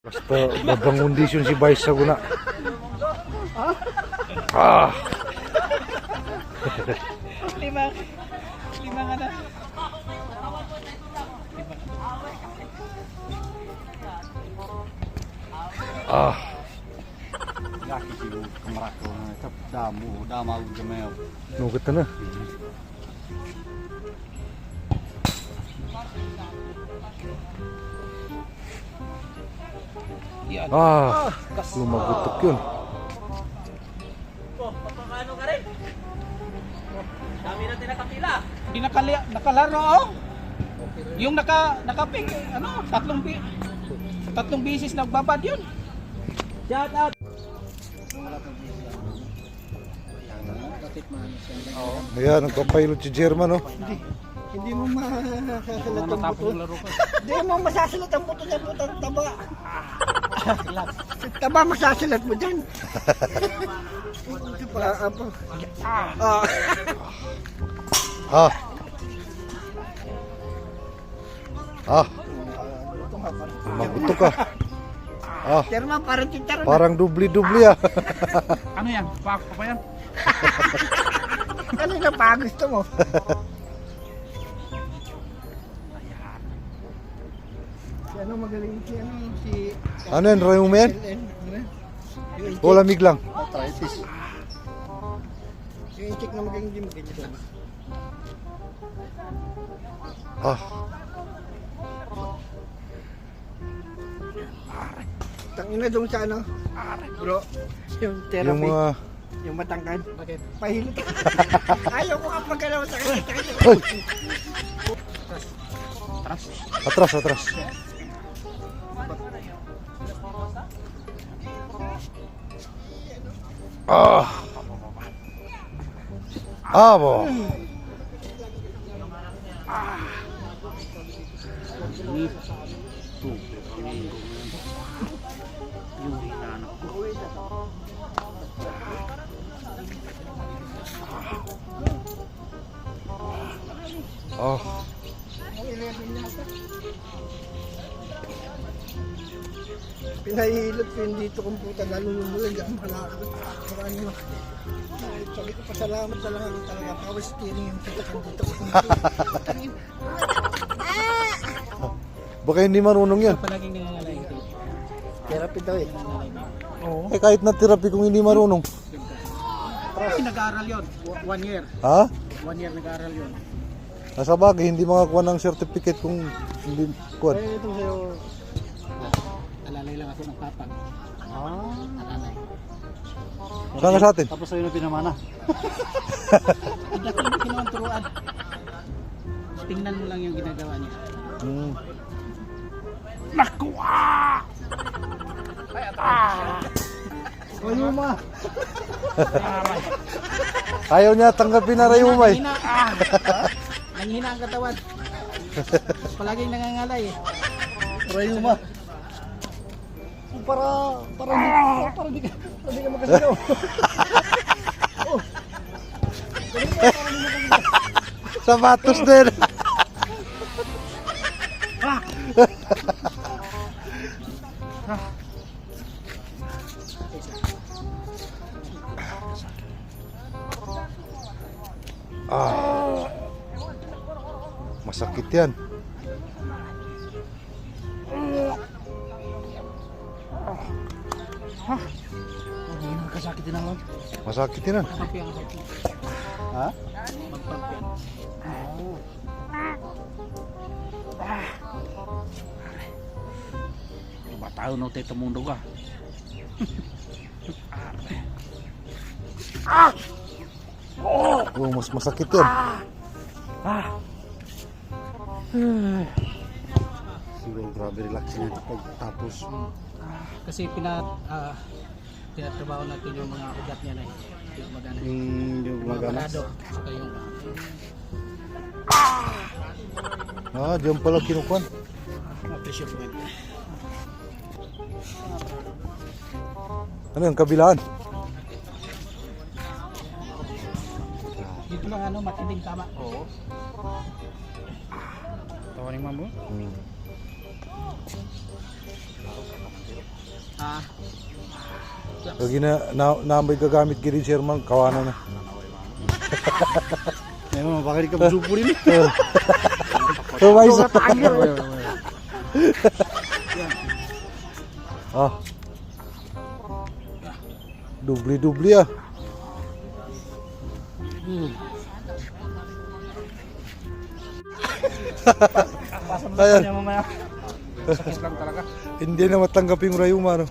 Basta babang kondisyon si Vice sa guna. Ah. Lima nga na. Ah. Laki si kamerato na tap damaw jamayo. Nugat na. Ah, lumagutok yun. Paano ka rin? Dami natin nakapila. Hindi nakalaro oh. Yung nakaping ano, tatlong bisis nagbabad yun. Shout out. Ayan, nagpapilot si German, oh. Hindi mo masasalat ang buto. Hindi mo masasalat ang buto ng butang taba. Taba masasalat mo dyan. Ah. Ah. Lumagutok ka. Ah. Terma parang chicharon. Parang dubli-dubli ah. Ano yan? Pa yan? Ano na pa gusto mo? Si ano magaling si Ano yan, Rayong yan? O lamig lang. Arthritis. Yung check na magaling din maganda. Ah. Tangina doon sa ano? Bro, yung therapy. Yung mga... Yung matangkad. Bakit? Pahilot. Ayaw ko kapag galaw sa kanya. Hoy! Atras. Atras, atras. Ah. Ah, bo. Oh. Pinahilot ko yung dito kong puta lalo lumulan dyan malakot. Maraming sabi ko pasalamat sa lahat talaga. Power steering yung puta kong dito kong puta. Baka hindi marunong yan. Palaging nangangalay ito. Therapy daw eh. Oo. Eh, kahit na therapy kung hindi marunong. Kasi nag-aaral yun. 1 year. Ha? 1 year nag-aaral yun. Nasa bagay, hindi makakuha ng certificate kung hindi kuha. Eh ito sa'yo. Alalay lang ako ng papa. Alalay. Saan ka sa atin? Tapos sa'yo na pinamana. Hindi ko naman kinuwanturuan. Tingnan mo lang yung ginagawa niya. Hmm. Nakuha! Rayuma! Ayaw niya tanggapin na Rayumay. Nanghina ang katawan. Palaging nangangalay eh. Rayuma. Para di ka makasigaw. Sapatos din. Ah. Masakit yan. Kasakit din naman. Masakit yan. Ha? Iba tayo no teto mundo ka. Oh, mas masakit yan. Siguro grabe relax yan pagtapos. Kasi tinatrabaho natin yung mga ugat niya na hindi gumagana. Hindi gumagana. Saka yung Ah, diyan pala kinukuhan. pressure point. Ano yung kabilaan? Dito lang ano, matinding tama. Oo. Tawanin mo. Hmm. Ah. Lagi na may gagamit girin Sherman, kawanan na. Eh, mapakali ka busupo rin. So, may isa. Ah. Dubli-dubli ah. Ayan. Mamaya. Sakit lang talaga. Hindi na matanggap yung Rayuma, no?